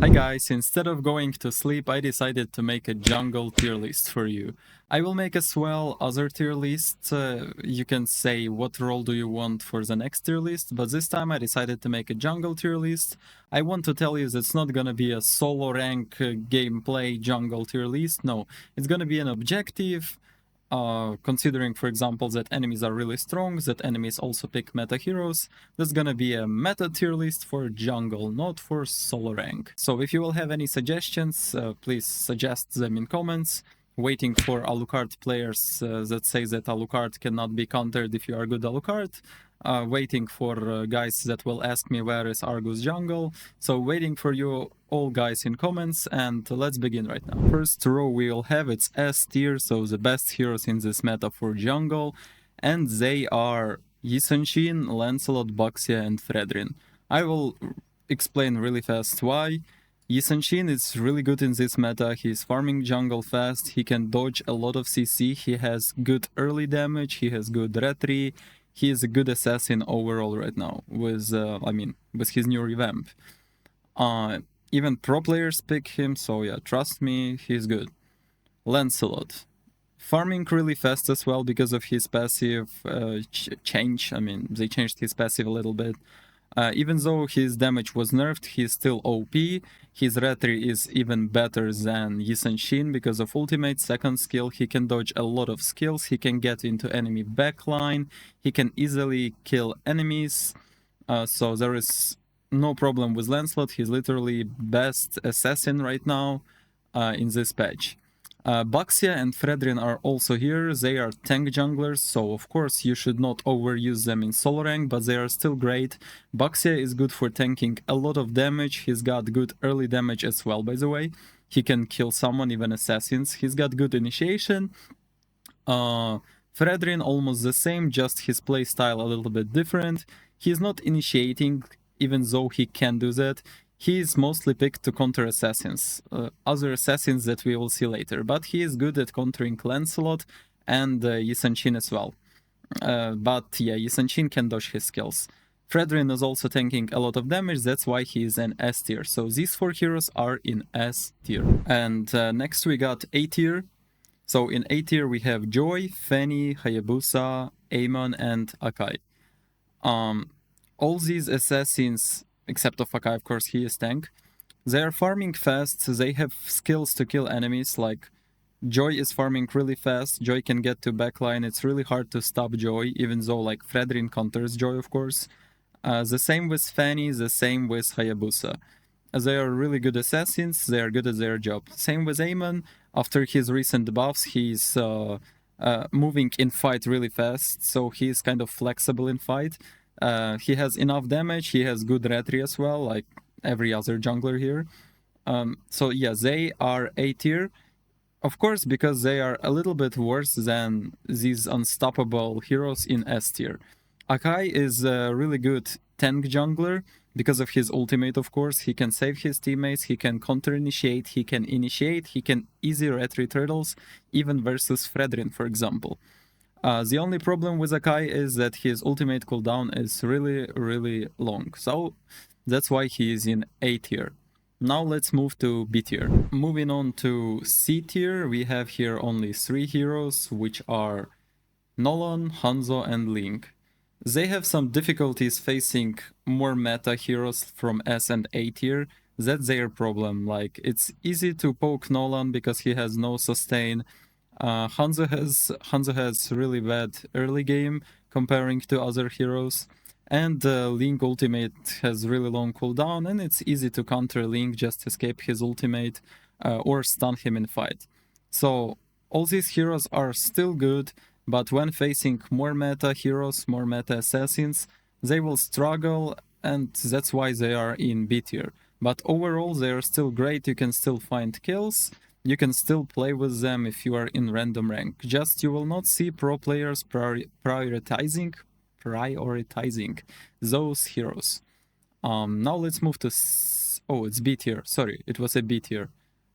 Hi guys, instead of going to sleep, I decided to make a jungle tier list for you. I will make as well other tier lists. You can say what role do you want for the next tier list, but this time I decided to make a jungle tier list. I want to tell you that it's not gonna be a solo rank gameplay jungle tier list, no. It's gonna be an objective, considering, for example, that enemies are really strong, that enemies also pick meta heroes. That's gonna be a meta tier list for jungle, not for solo rank. So if you will have any suggestions, please suggest them in comments. Waiting for Alucard players that say that Alucard cannot be countered if you are good Alucard. Waiting for guys that will ask me where is Argus jungle. So waiting for you all guys in comments, and let's begin right now. First row we'll have its S tier, so the best heroes in this meta for jungle, and they are Yi Sun-shin, Lancelot, Baxia, and Fredrin. I will explain really fast why. Yi Sun-shin is really good in this meta. He's farming jungle fast, he can dodge a lot of CC, he has good early damage, he has good retry. He is a good assassin overall right now with with his new revamp. Even pro players pick him, so yeah, trust me, he's good. Lancelot. Farming really fast as well because of his passive change. I mean, they changed his passive a little bit. Even though his damage was nerfed, he's still OP. His retry is even better than Yi Sun-shin because of ultimate second skill. He can dodge a lot of skills, he can get into enemy backline, he can easily kill enemies. So there is no problem with Lancelot, he's literally best assassin right now in this patch. Baxia and Fredrin are also here. They are tank junglers, so of course you should not overuse them in solo rank, but they are still great. Baxia is good for tanking a lot of damage. He's got good early damage as well, by the way. He can kill someone, even assassins. He's got good initiation. Fredrin almost the same, just his playstyle a little bit different. He's not initiating, even though he can do that. He is mostly picked to counter assassins, other assassins that we will see later, but he is good at countering Lancelot and Yi Sun-shin as well. But yeah, Yi Sun-shin can dodge his skills. Fredrin is also tanking a lot of damage, that's why he is an S tier. So these four heroes are in S tier. And next we got A tier. So in A tier we have Joy, Fanny, Hayabusa, Amon, and Akai. All these assassins, except of Akai, of course, he is tank, they are farming fast, they have skills to kill enemies, like Joy is farming really fast, Joy can get to backline, it's really hard to stop Joy, even though like Fredrin counters Joy, of course. The same with Fanny, the same with Hayabusa. They are really good assassins, they are good at their job. Same with Amon, after his recent buffs, he's moving in fight really fast, so he's kind of flexible in fight. He has enough damage, he has good retry as well, like every other jungler here. So yeah, they are A tier. Of course, because they are a little bit worse than these unstoppable heroes in S tier. Akai is a really good tank jungler because of his ultimate, of course. He can save his teammates, he can counter-initiate, he can easy retry turtles, even versus Fredrin, for example. The only problem with Akai is that his ultimate cooldown is really long, so that's why he is in A tier. Now let's move to B tier. Moving on to C tier, we have here only 3 heroes, which are Nolan, Hanzo, and Link. They have some difficulties facing more meta heroes from S and A tier. That's their problem. Like, it's easy to poke Nolan because he has no sustain. Hanzo has really bad early game comparing to other heroes, and Link ultimate has really long cooldown, and it's easy to counter Link, just escape his ultimate or stun him in fight. So all these heroes are still good, but when facing more meta heroes, more meta assassins, they will struggle, and that's why they are in B tier. But overall they are still great, you can still find kills, you can still play with them if you are in random rank. Just you will not see pro players prioritizing those heroes. Now let's move to oh, it's B tier. Sorry, it was a B tier.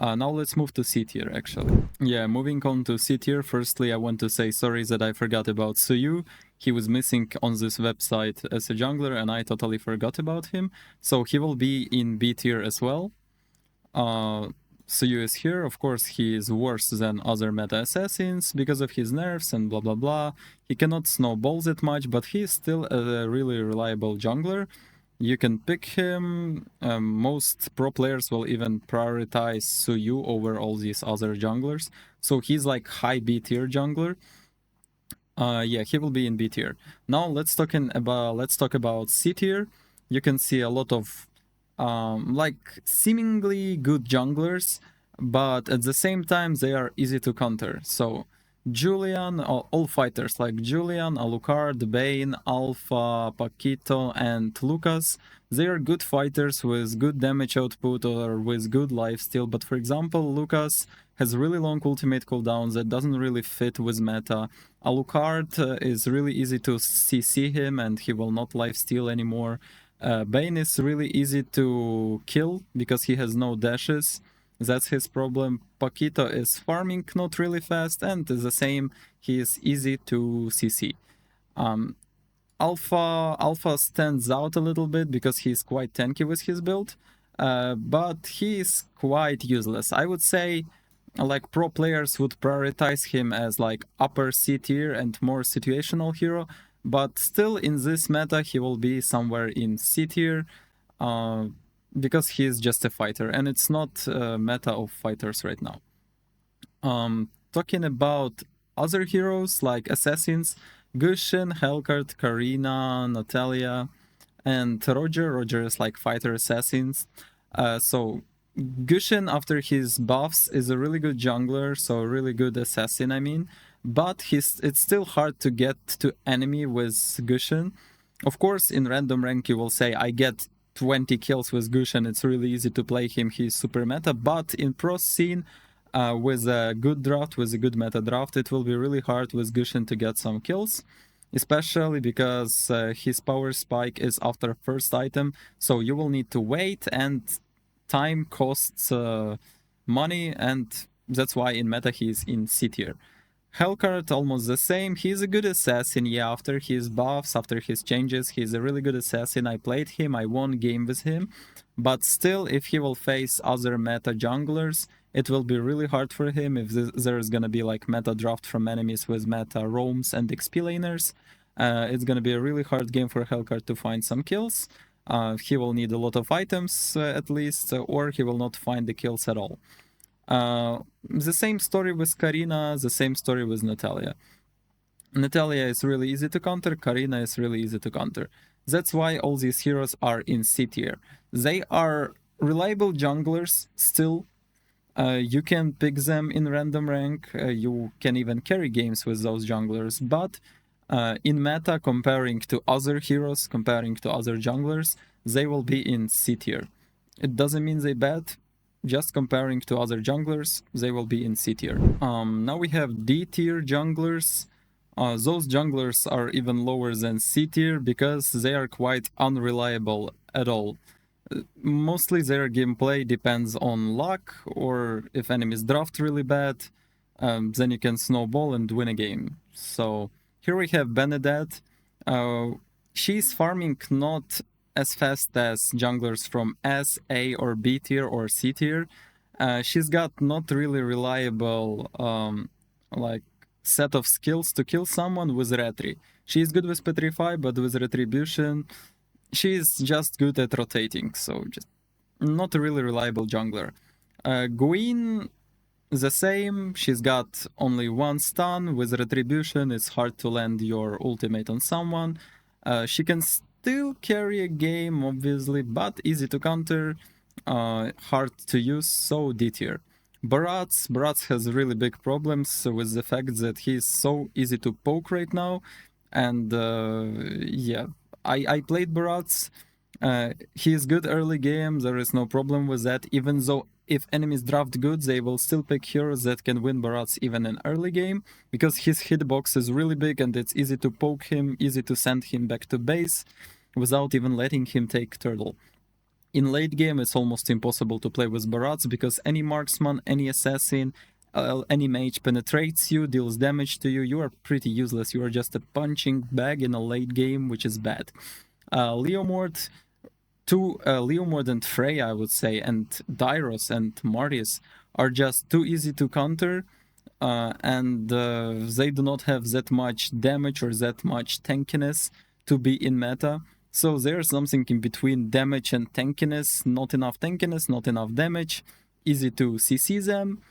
Now let's move to C tier, actually. Yeah, moving on to C tier, firstly I want to say sorry that I forgot about Suyu. He was missing on this website as a jungler and I totally forgot about him. So he will be in B tier as well. Suyu is here. Of course, he is worse than other meta assassins because of his nerfs and blah blah blah. He cannot snowballs it much, but he is still a really reliable jungler. You can pick him. Most pro players will even prioritize Suyu over all these other junglers. So he's like high B tier jungler. Yeah, he will be in B tier. Now let's talk about C tier. You can see a lot of like seemingly good junglers, but at the same time they are easy to counter. So Julian, all fighters like Julian, Alucard, Bane, Alpha, Paquito, and Lucas, they are good fighters with good damage output or with good lifesteal. But for example, Lucas has really long ultimate cooldowns that doesn't really fit with meta. Alucard is really easy to CC him and he will not lifesteal anymore. Bane is really easy to kill because he has no dashes. That's his problem. Paquito is farming not really fast and the same, he is easy to CC. Alpha stands out a little bit because he's quite tanky with his build, but he is quite useless. I would say like pro players would prioritize him as like upper C tier and more situational hero, but still in this meta he will be somewhere in C tier because he is just a fighter and it's not a meta of fighters right now. Talking about other heroes like assassins, Gusion, Hellcurt, Karina, Natalia, and Roger. Roger is like fighter assassins. So Gusion, after his buffs, is a really good jungler, so a really good assassin, I mean. But it's still hard to get to enemy with Gusion. Of course, in random rank you will say, I get 20 kills with Gusion, it's really easy to play him, he's super meta. But in pro scene, with a good draft, with a good meta draft, it will be really hard with Gusion to get some kills, especially because his power spike is after first item, so you will need to wait and time costs money, and that's why in meta he's in C tier. Hellcurt almost the same. He's a good assassin, yeah, after his buffs, after his changes, he's a really good assassin. I played him, I won game with him, but still, if he will face other meta junglers, it will be really hard for him if there's gonna be like meta draft from enemies with meta roams and XP laners. It's gonna be a really hard game for Hellcurt to find some kills. He will need a lot of items at least, or he will not find the kills at all. The same story with Karina, the same story with Natalia. Natalia is really easy to counter, Karina is really easy to counter. That's why all these heroes are in C tier. They are reliable junglers still. You can pick them in random rank, you can even carry games with those junglers, but in meta, comparing to other heroes, comparing to other junglers, they will be in C tier. It doesn't mean they bad, just comparing to other junglers, they will be in C tier. Now we have D tier junglers. Those junglers are even lower than C tier because they are quite unreliable at all. Mostly their gameplay depends on luck, or if enemies draft really bad, then you can snowball and win a game. So here we have Benedette. She's farming not as fast as junglers from S, A, or B tier or C tier. She's got not really reliable like set of skills to kill someone with Retri. She's good with Petrify, but with Retribution, she's just good at rotating, so just not a really reliable jungler. Gwen, the same, she's got only one stun. With Retribution, it's hard to land your ultimate on someone. She can still carry a game, obviously, but easy to counter, hard to use, so D tier. Barats has really big problems with the fact that he's so easy to poke right now, and yeah, I played Barats. He is good early game, there is no problem with that, even though if enemies draft good, they will still pick heroes that can win Barats even in early game, because his hitbox is really big and it's easy to poke him, easy to send him back to base, without even letting him take turtle. In late game, it's almost impossible to play with Barats, because any marksman, any assassin, any mage penetrates you, deals damage to you, you are pretty useless, you are just a punching bag in a late game, which is bad. Leomord, two Leo Mordant Freya, I would say, and Dairos and Marius are just too easy to counter, and they do not have that much damage or that much tankiness to be in meta. So there's something in between damage and tankiness, not enough tankiness, not enough damage, easy to CC them.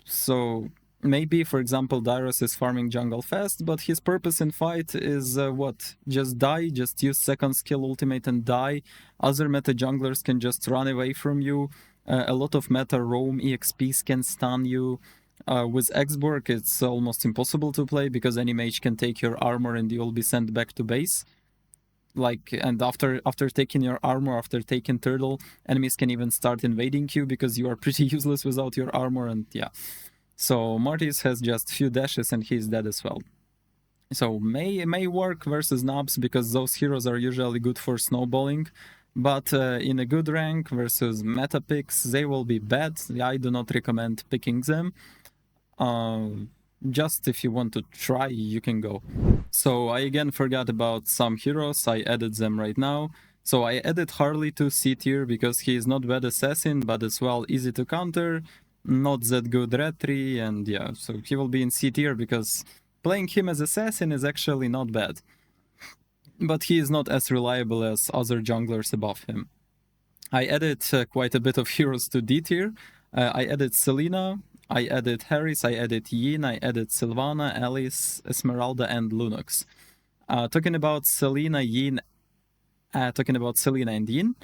So maybe, for example, Dairos is farming jungle fast, but his purpose in fight is what? Just die, just use second skill ultimate and die. Other meta junglers can just run away from you. A lot of meta roam EXPs can stun you. With Xborg, it's almost impossible to play because any mage can take your armor and you'll be sent back to base. Like, and after taking your armor, after taking turtle, enemies can even start invading you because you are pretty useless without your armor, and yeah. So Martis has just few dashes and he's dead as well. So may work versus nobs because those heroes are usually good for snowballing, but in a good rank versus meta picks, they will be bad. I do not recommend picking them. Just if you want to try, you can go. So I again forgot about some heroes. I added them right now. So I added Harley to C tier because he is not bad assassin, but as well easy to counter, not that good retry, and yeah, so he will be in C tier because playing him as assassin is actually not bad. But he is not as reliable as other junglers above him. I added quite a bit of heroes to D tier. I added Selena, I added Harris, I added Yin, I added Sylvana, Alice, Esmeralda, and Lunox. Talking about Selena, Yin, and Yin,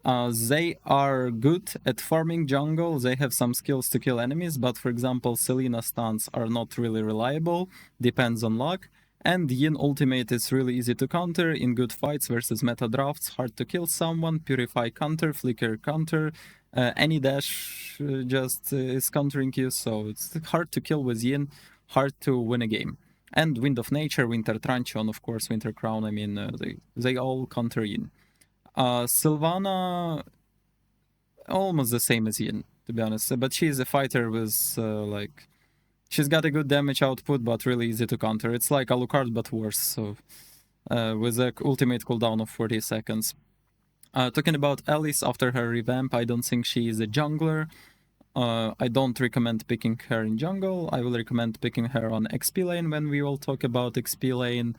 they are good at farming jungle. They have some skills to kill enemies, but for example, Selena stuns are not really reliable, depends on luck. And Yin ultimate is really easy to counter in good fights versus meta drafts, hard to kill someone, purify counter, flicker counter, any dash just is countering you, so it's hard to kill with Yin, hard to win a game. And Wind of Nature, Winter Truncheon, of course, Winter Crown, I mean, they all counter Yin. Sylvana, almost the same as Yin, to be honest, but she's a fighter with, like, she's got a good damage output, but really easy to counter. It's like Alucard, but worse, so with an ultimate cooldown of 40 seconds. Talking about Alice after her revamp, I don't think she is a jungler. I don't recommend picking her in jungle. I will recommend picking her on XP lane when we will talk about XP lane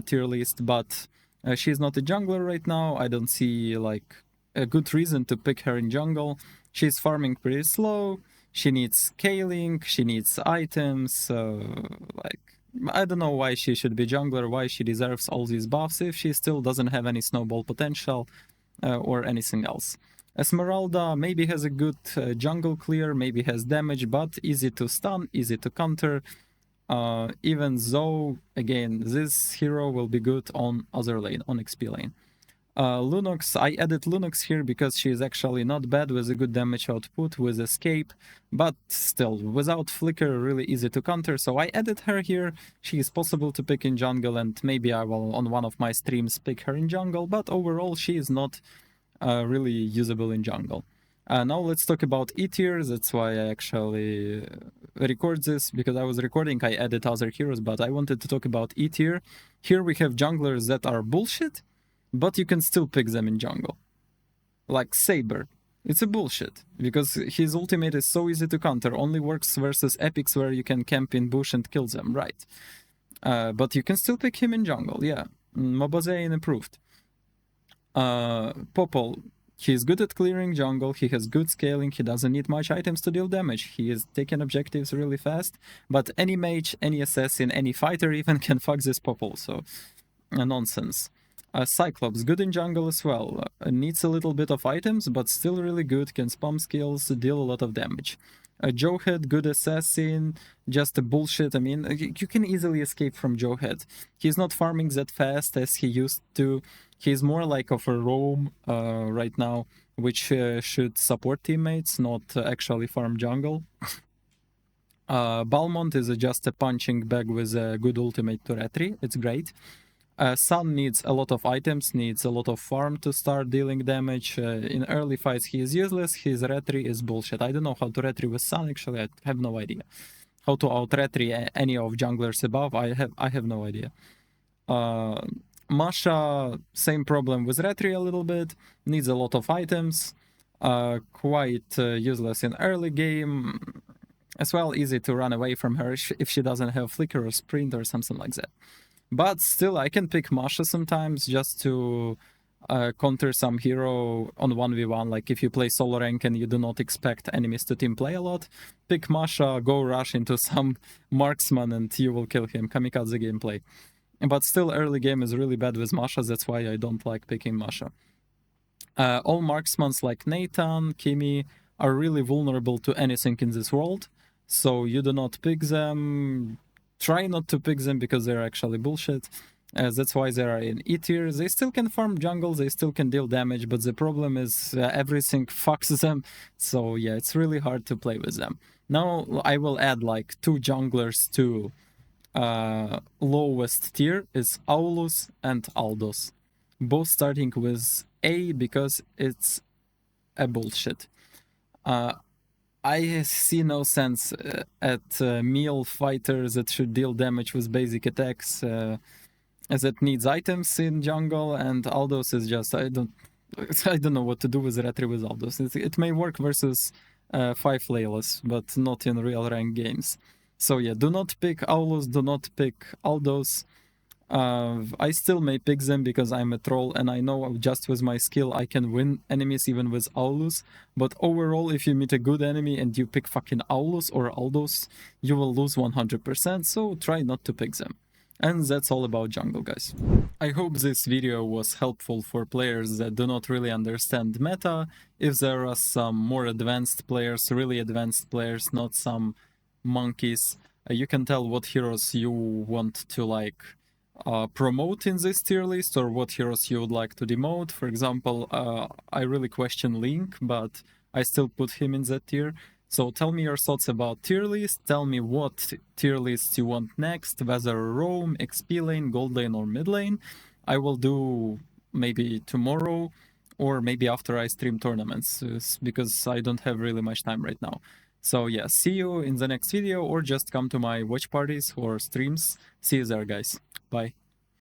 tier list, but she's not a jungler right now. I don't see like a good reason to pick her in jungle. She's farming pretty slow. She needs scaling, she needs items, like, I don't know why she should be jungler, why she deserves all these buffs if she still doesn't have any snowball potential or anything else. Esmeralda maybe has a good jungle clear, maybe has damage, but easy to stun, easy to counter, even though, again, this hero will be good on other lane, on XP lane. Lunox, I added Lunox here because she is actually not bad with a good damage output, with escape, but still, without flicker, really easy to counter, so I added her here. She is possible to pick in jungle, and maybe I will, on one of my streams, pick her in jungle, but overall she is not really usable in jungle. Now let's talk about E tier. That's why I actually record this, because I was recording, I added other heroes, but I wanted to talk about E tier. Here we have junglers that are bullshit, but you can still pick them in jungle. Like Saber. It's a bullshit, because his ultimate is so easy to counter, only works versus epics where you can camp in bush and kill them, right? But you can still pick him in jungle, yeah. Mobazane improved. Popol, he's good at clearing jungle, he has good scaling, he doesn't need much items to deal damage, he is taking objectives really fast, but any mage, any assassin, any fighter even can fuck this Popol, so nonsense. Cyclops, good in jungle as well, needs a little bit of items, but still really good, can spam skills, deal a lot of damage. Jowhead, good assassin, just a bullshit. I mean, you can easily escape from Jowhead. He's not farming that fast as he used to. He's more like of a roam right now, which should support teammates, not actually farm jungle. Balmont is just a punching bag with a good ultimate to retry. It's great. Sun needs a lot of items, needs a lot of farm to start dealing damage. In early fights he is useless, his retry is bullshit. I don't know how to retry with Sun, actually, I have no idea. How to out retry any of junglers above, I have no idea. Masha, same problem with Retri a little bit, needs a lot of items, quite useless in early game, as well easy to run away from her if she doesn't have Flicker or Sprint or something like that. But still, I can pick Masha sometimes just to counter some hero on 1v1, like if you play solo rank and you do not expect enemies to team play a lot, pick Masha, go rush into some marksman and you will kill him, kamikaze gameplay. But still, early game is really bad with Masha, that's why I don't like picking Masha. All marksmans like Nathan, Kimi are really vulnerable to anything in this world, so you do not pick them. Try not to pick them because they're actually bullshit. That's why they are in E tier. They still can farm jungle, they still can deal damage, but the problem is everything fucks them. So yeah, it's really hard to play with them. Now I will add like 2 junglers to lowest tier is Aulus and Aldous. Both starting with A because it's a bullshit. I see no sense at meal fighters that should deal damage with basic attacks as it needs items in jungle, and Aldous is just I don't know what to do with Retri with Aldous. It may work versus 5 Laylas, but not in real rank games. So yeah, do not pick Aulus, do not pick Aldous. I still may pick them because I'm a troll and I know just with my skill I can win enemies even with Aulus, but overall if you meet a good enemy and you pick fucking Aulus or Aldous, you will lose 100%, so try not to pick them. And that's all about jungle, guys. I hope this video was helpful for players that do not really understand meta. If there are some more advanced players, really advanced players, not some monkeys, you can tell what heroes you want to like promote in this tier list or what heroes you would like to demote. For example, I really question Link, but I still put him in that tier. So tell me your thoughts about tier list, tell me what tier lists you want next, whether roam, XP lane, gold lane or mid lane. I will do maybe tomorrow or maybe after I stream tournaments because I don't have really much time right now. So yeah, see you in the next video or just come to my watch parties or streams. See you there, guys. Bye.